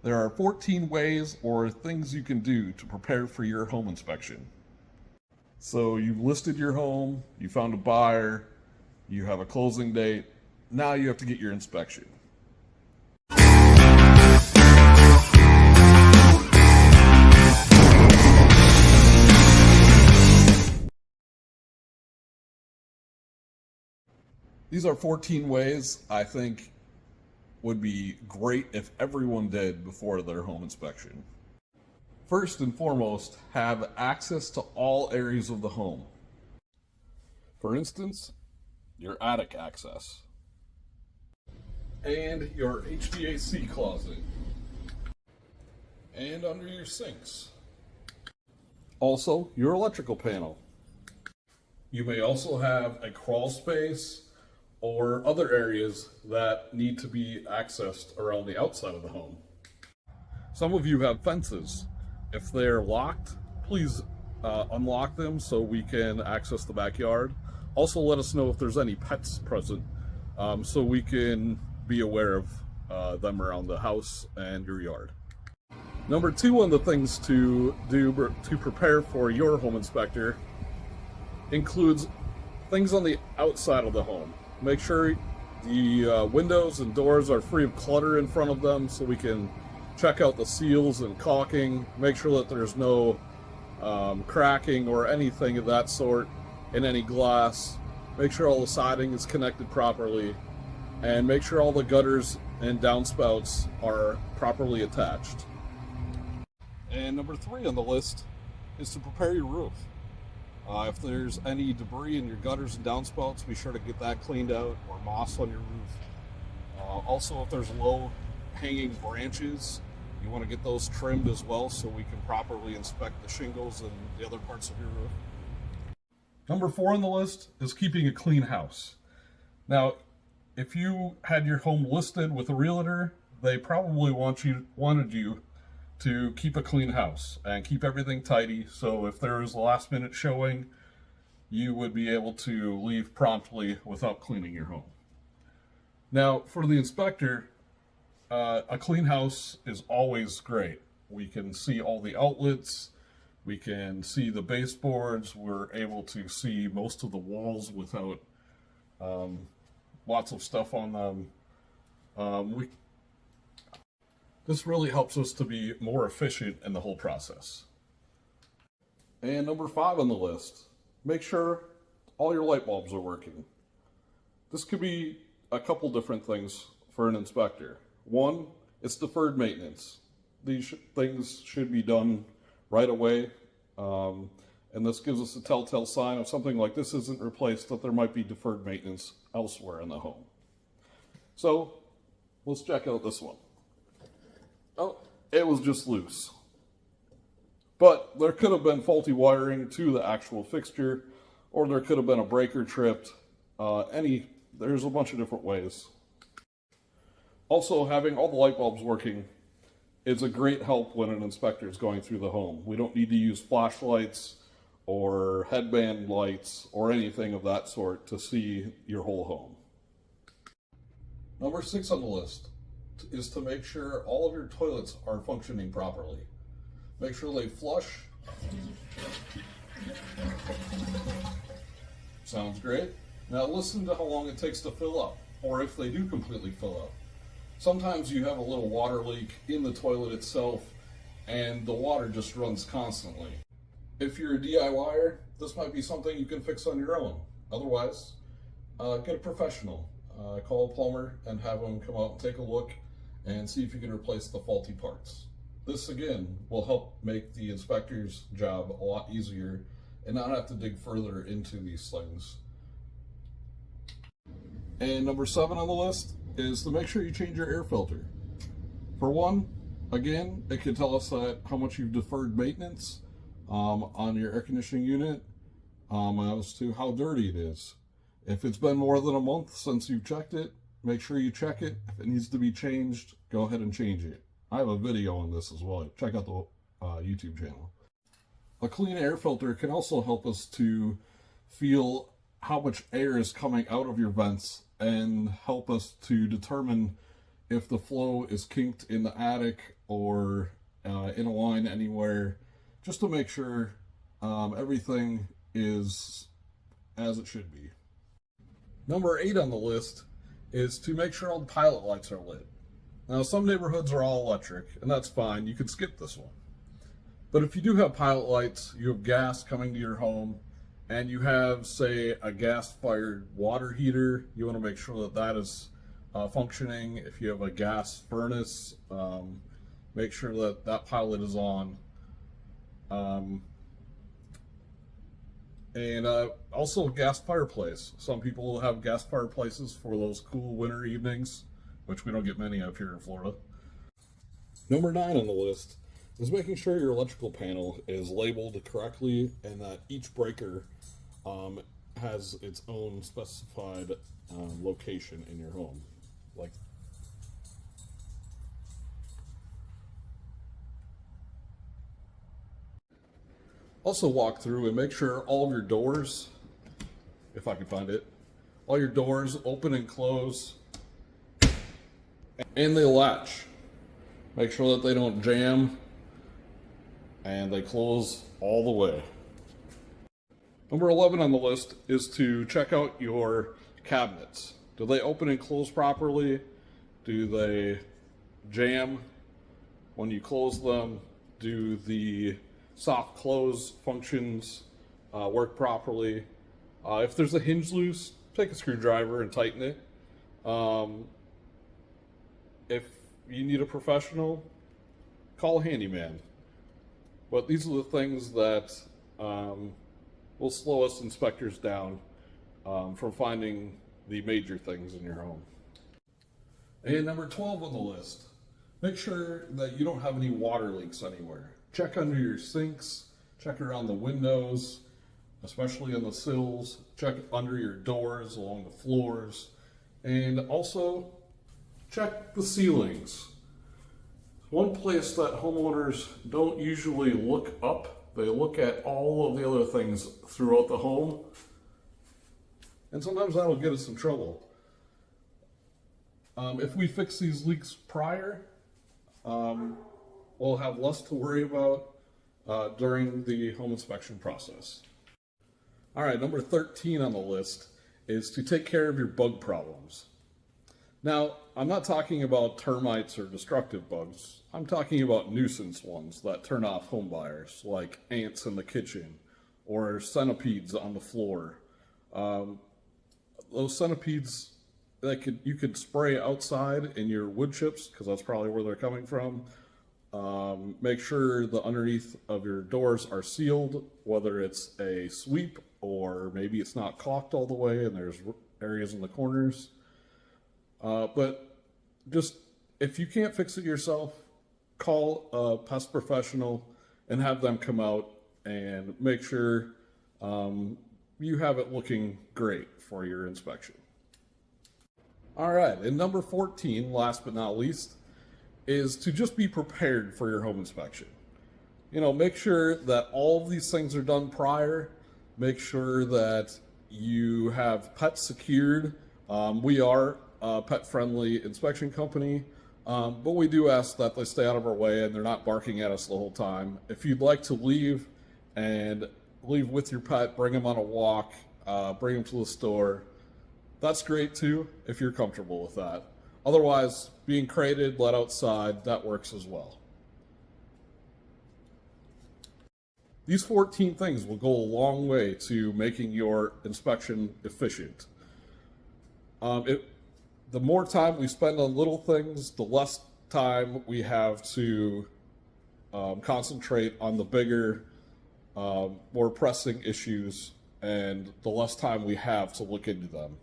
There are 14 ways or things you can do to prepare for your home inspection. So you've listed your home, you found a buyer, you have a closing date, now you have to get your inspection. These are 14 ways I think would be great if everyone did before their home inspection. First and foremost, have access to all areas of the home. For instance, your attic access and your HVAC closet and under your sinks. Also, your electrical panel. You may also have a crawl space or other areas that need to be accessed around the outside of the home. Some of you have fences. If they're locked, please unlock them so we can access the backyard. Also, let us know if there's any pets present so we can be aware of them around the house and your yard. Number 2 on the things to do to prepare for your home inspector includes things on the outside of the home. Make sure the windows and doors are free of clutter in front of them so we can check out the seals and caulking. Make sure that there's no cracking or anything of that sort in any glass. Make sure all the siding is connected properly, and make sure all the gutters and downspouts are properly attached. And number 3 on the list is to prepare your roof. If there's any debris in your gutters and downspouts, be sure to get that cleaned out, or moss on your roof. Also, if there's low hanging branches, you want to get those trimmed as well so we can properly inspect the shingles and the other parts of your roof. Number 4 on the list is keeping a clean house. Now, if you had your home listed with a realtor, they probably wanted you to keep a clean house and keep everything tidy, so if there was a last minute showing, you would be able to leave promptly without cleaning your home. Now, for the inspector, a clean house is always great. We can see all the outlets, we can see the baseboards, we're able to see most of the walls without lots of stuff on them. This really helps us to be more efficient in the whole process. And number 5 on the list, make sure all your light bulbs are working. This could be a couple different things for an inspector. One, it's deferred maintenance. These things should be done right away, and this gives us a telltale sign of something like this isn't replaced, that there might be deferred maintenance elsewhere in the home. So let's check out this one. Oh, it was just loose. But there could have been faulty wiring to the actual fixture, or there could have been a breaker tripped. There's a bunch of different ways. Also, having all the light bulbs working is a great help when an inspector is going through the home. We don't need to use flashlights or headband lights or anything of that sort to see your whole home. Number 6 on the list is to make sure all of your toilets are functioning properly. Make sure they flush. Sounds great. Now listen to how long it takes to fill up, or if they do completely fill up. Sometimes you have a little water leak in the toilet itself, and the water just runs constantly. If you're a DIYer, this might be something you can fix on your own. Otherwise, get a professional. Call a plumber and have them come out and take a look and see if you can replace the faulty parts. This again will help make the inspector's job a lot easier and not have to dig further into these things. And number 7 on the list is to make sure you change your air filter. For one, again, it can tell us how much you've deferred maintenance on your air conditioning unit as to how dirty it is. If it's been more than a month since you've checked it, make sure you check it. If it needs to be changed, go ahead and change it. I have a video on this as well. Check out the YouTube channel. A clean air filter can also help us to feel how much air is coming out of your vents and help us to determine if the flow is kinked in the attic or in a line anywhere, just to make sure everything is as it should be. Number 8 on the list is to make sure all the pilot lights are lit. Now, some neighborhoods are all electric, and that's fine. You can skip this one. But if you do have pilot lights, you have gas coming to your home, and you have, say, a gas-fired water heater, you want to make sure that that is functioning. If you have a gas furnace, make sure that that pilot is on. And also gas fireplace. Some people have gas fireplaces for those cool winter evenings, which we don't get many of here in Florida. Number 9 on the list is making sure your electrical panel is labeled correctly and that each breaker has its own specified location in your home. Also walk through and make sure all of your doors, if I can find it, all your doors open and close, and they latch. Make sure that they don't jam and they close all the way. Number 11 on the list is to check out your cabinets. Do they open and close properly? Do they jam when you close them? Do the soft close functions work properly? If there's a hinge loose, take a screwdriver and tighten it. If you need a professional, call a handyman. But these are the things that will slow us inspectors down from finding the major things in your home. And number 12 on the list, make sure that you don't have any water leaks anywhere. Check under your sinks, check around the windows, especially on the sills, check under your doors, along the floors, and also check the ceilings. One place that homeowners don't usually look up, they look at all of the other things throughout the home, and sometimes that'll get us in trouble. If we fix these leaks prior, we'll have less to worry about during the home inspection process. All right, number 13 on the list is to take care of your bug problems. Now, I'm not talking about termites or destructive bugs. I'm talking about nuisance ones that turn off home buyers, like ants in the kitchen or centipedes on the floor. Those centipedes you could spray outside in your wood chips, because that's probably where they're coming from. Make sure the underneath of your doors are sealed, whether it's a sweep or maybe it's not caulked all the way and there's areas in the corners. But just, if you can't fix it yourself, call a pest professional and have them come out and make sure you have it looking great for your inspection. All right, and number 14, last but not least, is to just be prepared for your home inspection. Make sure that all of these things are done prior. Make sure that you have pets secured. We are a pet-friendly inspection company, but we do ask that they stay out of our way and they're not barking at us the whole time. If you'd like to leave with your pet, bring them on a walk, bring them to the store, that's great too, if you're comfortable with that. Otherwise, being crated, let outside, that works as well. These 14 things will go a long way to making your inspection efficient. The more time we spend on little things, the less time we have to concentrate on the bigger, more pressing issues, and the less time we have to look into them.